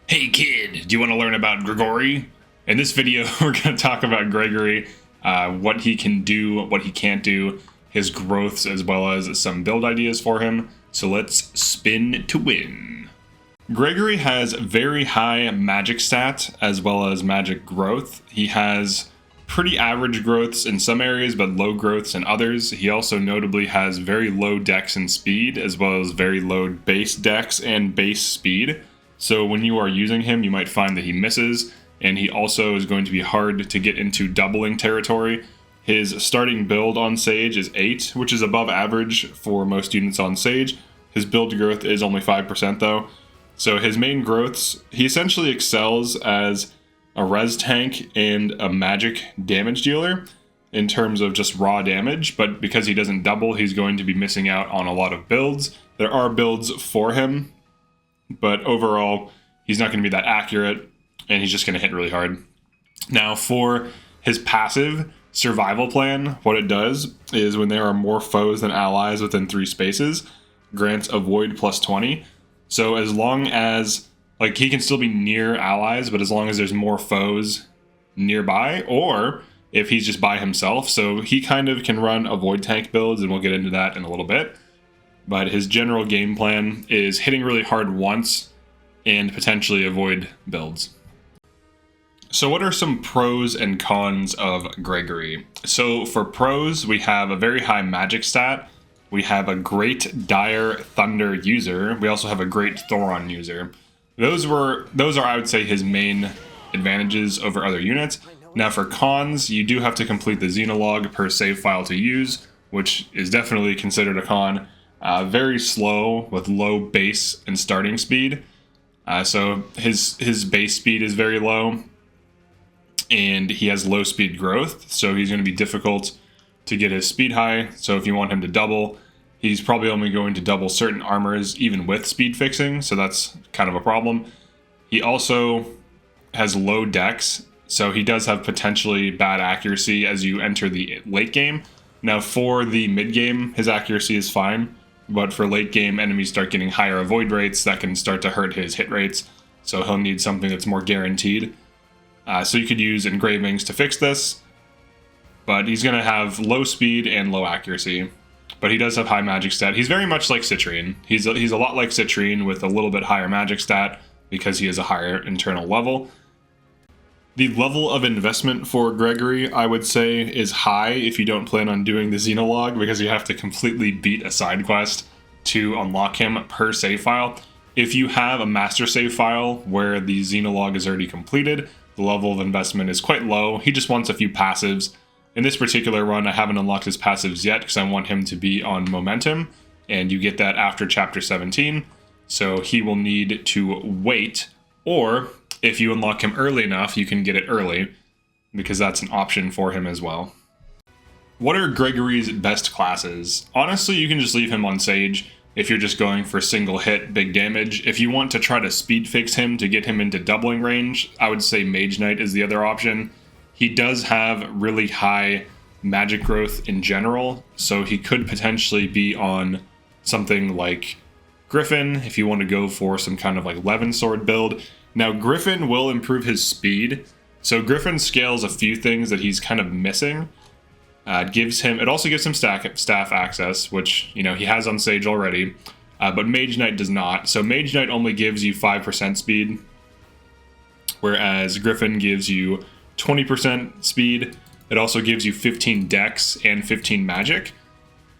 Hey kid, do you want to learn about Gregory? In this video, we're going to talk about Gregory, what he can do, what he can't do, his growths, as well as some build ideas for him. So let's spin to win. Gregory has very high magic stat as well as magic growth. He has pretty average growths in some areas, but low growths in others. He also notably has very low dex and speed, as well as very low base dex and base speed. So when you are using him, you might find that he misses, and he also is going to be hard to get into doubling territory. His starting build on Sage is 8, which is above average for most units on Sage. His build growth is only 5% though. So his main growths, he essentially excels as a res tank and a magic damage dealer in terms of just raw damage, but because he doesn't double, he's going to be missing out on a lot of builds. There are builds for him, but overall, he's not going to be that accurate, and he's just going to hit really hard. Now, for his passive survival plan, what it does is when there are more foes than allies within 3 spaces, grants avoid plus 20. So as long as, like, he can still be near allies, but as long as there's more foes nearby, or if he's just by himself, so he kind of can run avoid tank builds, and we'll get into that in a little bit. But his general game plan is hitting really hard once and potentially avoid builds. So what are some pros and cons of Gregory? So for pros, we have a very high magic stat. We have a great Dire Thunder user. We also have a great Thoron user. Those are, I would say, his main advantages over other units. Now for cons, you do have to complete the Xenologue per save file to use, which is definitely considered a con. Very slow with low base and starting speed. So his base speed is very low, and he has low speed growth, so he's going to be difficult to get his speed high. So if you want him to double, he's probably only going to double certain armors even with speed fixing, so that's kind of a problem. He also has low dex, so he does have potentially bad accuracy as you enter the late game. Now for the mid game, his accuracy is fine, but for late game, enemies start getting higher avoid rates that can start to hurt his hit rates, so he'll need something that's more guaranteed. So you could use engravings to fix this, but he's going to have low speed and low accuracy. But he does have high magic stat. He's very much like Citrine. He's a lot like Citrine with a little bit higher magic stat because he has a higher internal level. The level of investment for Gregory, I would say, is high if you don't plan on doing the Xenologue, because you have to completely beat a side quest to unlock him per save file. If you have a master save file where the Xenologue is already completed, the level of investment is quite low. He just wants a few passives. In this particular run, I haven't unlocked his passives yet because I want him to be on momentum, and you get that after chapter 17. So he will need to wait, or if you unlock him early enough, you can get it early, because that's an option for him as well. What are Gregory's best classes? Honestly, you can just leave him on Sage if you're just going for single hit big damage. If you want to try to speed fix him to get him into doubling range, I would say Mage Knight is the other option. He does have really high magic growth in general, so he could potentially be on something like Griffin if you want to go for some kind of like Levin Sword build. Now Griffin will improve his speed, so Griffin scales a few things that he's kind of missing. It also gives him staff access, which he has on Sage already, but Mage Knight does not. So Mage Knight only gives you 5% speed, whereas Griffin gives you 20% speed. It also gives you 15 dex and 15 magic.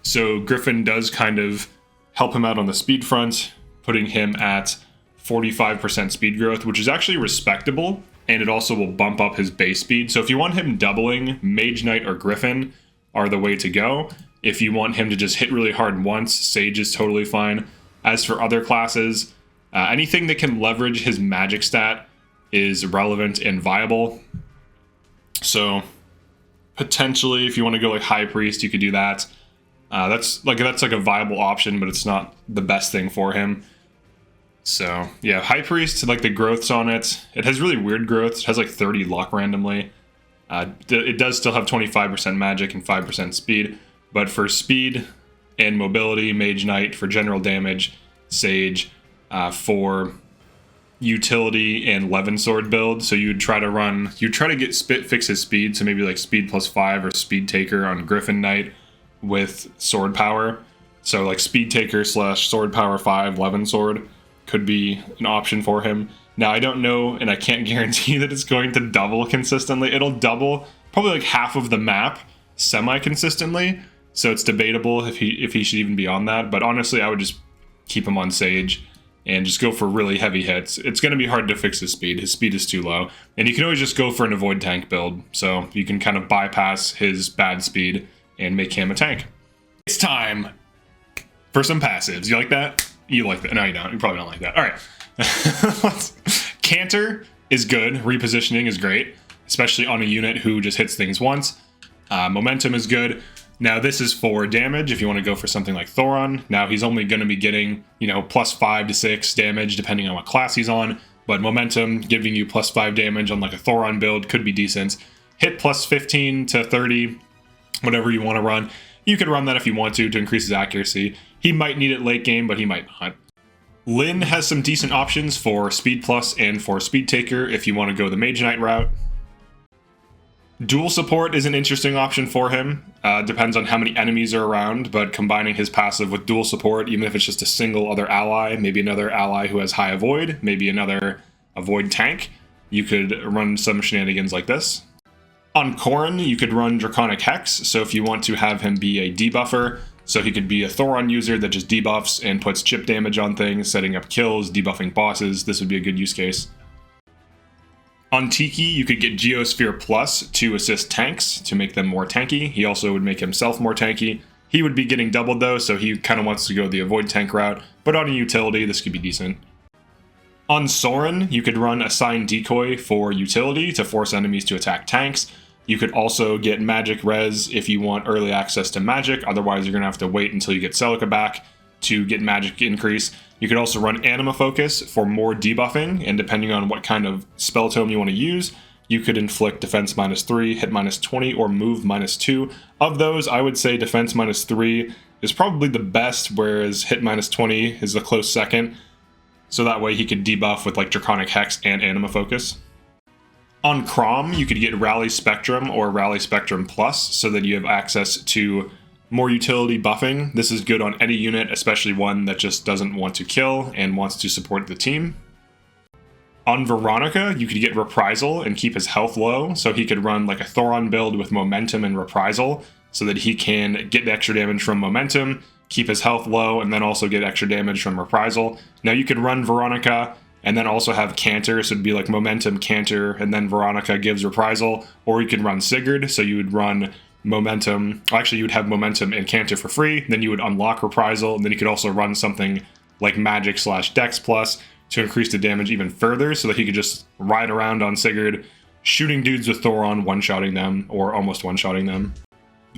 So Griffin does kind of help him out on the speed front, putting him at 45% speed growth, which is actually respectable, and it also will bump up his base speed. So if you want him doubling, Mage Knight or Griffin are the way to go. If you want him to just hit really hard once, Sage is totally fine. As for other classes, anything that can leverage his magic stat is relevant and viable. So potentially, if you want to go like High Priest, you could do that. That's like a viable option, but it's not the best thing for him. So yeah, High Priest, like the growths on it, it has really weird growths. It has like 30 luck randomly. It does still have 25% magic and 5% speed, but for speed and mobility, Mage Knight; for general damage, Sage; for utility and Levin sword build. So you'd try to get fix his speed. So maybe like speed +5 or speed taker on Griffin Knight with sword power. So like speed taker / sword power 5 Levin sword could be an option for him. Now I don't know, and I can't guarantee that it's going to double consistently. It'll double probably like half of the map semi-consistently. So it's debatable if he should even be on that. But honestly, I would just keep him on Sage and just go for really heavy hits. It's going to be hard to fix his speed. His speed is too low. And you can always just go for an avoid tank build. So you can kind of bypass his bad speed and make him a tank. It's time for some passives. You like that? You like that? No, you don't. You probably don't like that. All right. Canter is good. Repositioning is great, especially on a unit who just hits things once. Momentum is good. Now this is for damage if you want to go for something like Thoron. Now he's only going to be getting, +5 to 6 damage depending on what class he's on, but momentum giving you +5 damage on like a Thoron build could be decent. Hit +15 to 30, whatever you want to run. You could run that if you want to increase his accuracy. He might need it late game, but he might not. Lyn has some decent options for Speed Plus and for Speed Taker if you want to go the Mage Knight route. Dual support is an interesting option for him. Depends on how many enemies are around, but combining his passive with dual support, even if it's just a single other ally, maybe another ally who has high avoid, maybe another avoid tank, you could run some shenanigans like this. On Corrin, you could run Draconic Hex, so if you want to have him be a debuffer, so he could be a Thoron user that just debuffs and puts chip damage on things, setting up kills, debuffing bosses, this would be a good use case. On Tiki, you could get Geosphere Plus to assist tanks to make them more tanky. He also would make himself more tanky. He would be getting doubled though, so he kind of wants to go the avoid tank route, but on a utility, this could be decent. On Sorin, you could run Assign Decoy for utility to force enemies to attack tanks. You could also get Magic Res if you want early access to Magic, otherwise you're going to have to wait until you get Celica back to get Magic increase. You could also run Anima Focus for more debuffing, and depending on what kind of spell tome you want to use, you could inflict defense -3, hit -20, or move -2. Of those, I would say defense -3 is probably the best, whereas hit -20 is a close second. So that way he could debuff with like Draconic Hex and Anima Focus. On Crom, you could get Rally Spectrum or Rally Spectrum Plus so that you have access to more utility buffing. This is good on any unit, especially one that just doesn't want to kill and wants to support the team. On Veronica, you could get Reprisal and keep his health low, so he could run like a Thoron build with Momentum and Reprisal so that he can get extra damage from Momentum, keep his health low, and then also get extra damage from Reprisal. Now you could run Veronica and then also have Canter, so it'd be like Momentum, Canter, and then Veronica gives Reprisal, or you could run Sigurd, so you would run Momentum, actually you would have Momentum and Canter for free, then you would unlock Reprisal, and then you could also run something like Magic / Dex Plus to increase the damage even further so that he could just ride around on Sigurd, shooting dudes with Thoron, one-shotting them, or almost one-shotting them.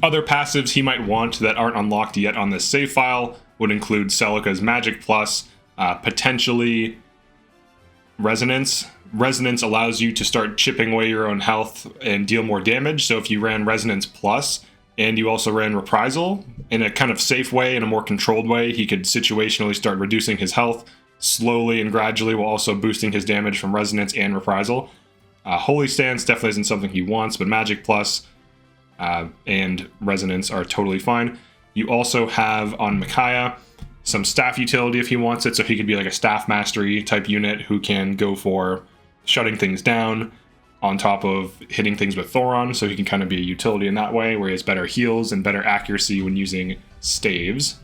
Other passives he might want that aren't unlocked yet on this save file would include Celica's Magic Plus, potentially Resonance. Resonance allows you to start chipping away your own health and deal more damage. So if you ran Resonance Plus and you also ran Reprisal in a kind of safe way, in a more controlled way, he could situationally start reducing his health slowly and gradually while also boosting his damage from Resonance and Reprisal. Holy Stance definitely isn't something he wants, but Magic Plus and Resonance are totally fine. You also have on Micaiah some staff utility if he wants it, so he could be like a staff mastery type unit who can go for shutting things down on top of hitting things with Thoron, so he can kind of be a utility in that way, where he has better heals and better accuracy when using staves.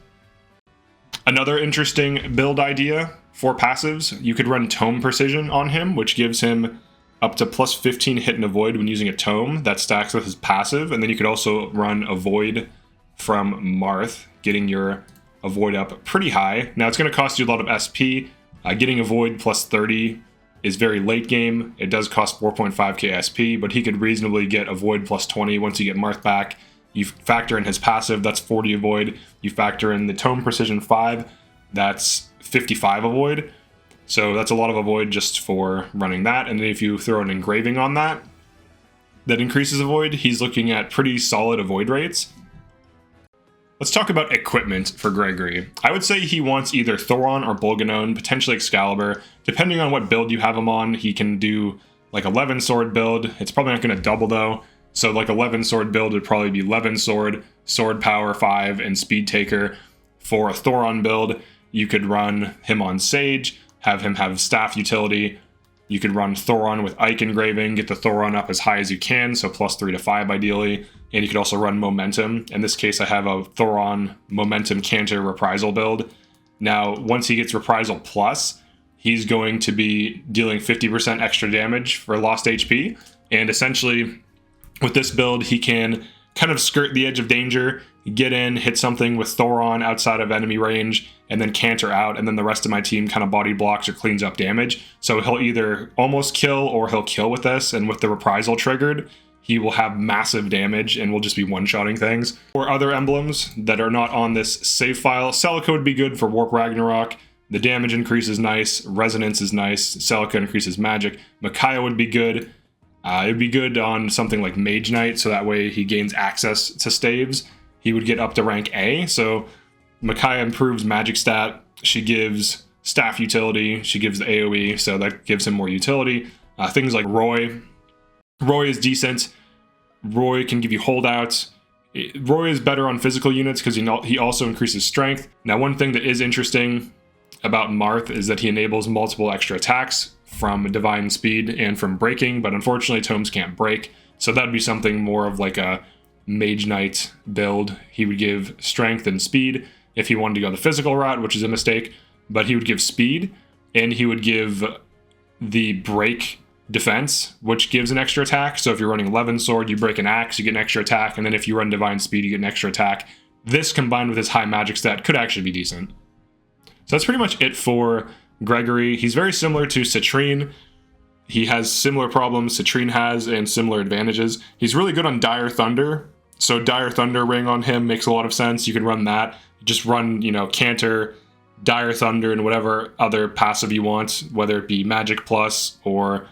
Another interesting build idea for passives, you could run Tome Precision on him, which gives him up to +15 hit and avoid when using a tome that stacks with his passive, and then you could also run Avoid from Marth, getting your avoid up pretty high. Now it's going to cost you a lot of SP. Getting avoid +30 is very late game. It does cost 4.5k SP, but he could reasonably get avoid +20 once you get Marth back. You factor in his passive, that's 40 avoid. You factor in the Tome Precision 5, that's 55 avoid. So that's a lot of avoid just for running that. And then if you throw an engraving on that, that increases avoid, he's looking at pretty solid avoid rates. Let's talk about equipment for Gregory. I would say he wants either Thoron or Bolganone, potentially Excalibur. Depending on what build you have him on, he can do like 11 sword build. It's probably not going to double though. So like 11 sword build would probably be 11 sword, sword power 5, and speed taker. For a Thoron build, you could run him on Sage, have him have staff utility. You could run Thoron with Ike engraving, get the Thoron up as high as you can, so +3 to 5 ideally. And you could also run Momentum. In this case, I have a Thoron Momentum Canter Reprisal build. Now, once he gets Reprisal Plus, he's going to be dealing 50% extra damage for lost HP. And essentially, with this build, he can kind of skirt the edge of danger, get in, hit something with Thoron outside of enemy range, and then canter out, and then the rest of my team kind of body blocks or cleans up damage. So he'll either almost kill or he'll kill with this, and with the Reprisal triggered, he will have massive damage and will just be one-shotting things. Or other emblems that are not on this save file, Celica would be good for Warp Ragnarok. The damage increase is nice, Resonance is nice, Celica increases magic. Micaiah would be good. It would be good on something like Mage Knight, so that way he gains access to staves. He would get up to rank A, so Micaiah improves magic stat. She gives staff utility, she gives the AoE, so that gives him more utility. Things like Roy. Roy is decent. Roy can give you holdouts. Roy is better on physical units because he also increases strength. Now, one thing that is interesting about Marth is that he enables multiple extra attacks from Divine Speed and from Breaking, but unfortunately Tomes can't break. So that'd be something more of like a Mage Knight build. He would give strength and speed if he wanted to go the physical route, which is a mistake, but he would give speed, and he would give the break defense, which gives an extra attack. So if you're running 11 sword, you break an axe, you get an extra attack, and then if you run divine speed, you get an extra attack. This combined with his high magic stat could actually be decent. So that's pretty much it for Gregory. He's very similar to Citrine. He has similar problems Citrine has and similar advantages. He's really good on Dire Thunder. So Dire Thunder Ring on him makes a lot of sense. You can run that. Just run, Canter, Dire Thunder, and whatever other passive you want, whether it be Magic Plus or,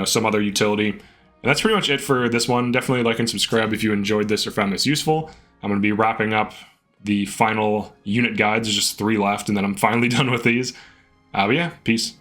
some other utility. And that's pretty much it for this one. Definitely like and subscribe if you enjoyed this or found this useful. I'm going to be wrapping up the final unit guides. There's just 3 left, and then I'm finally done with these. But yeah, peace.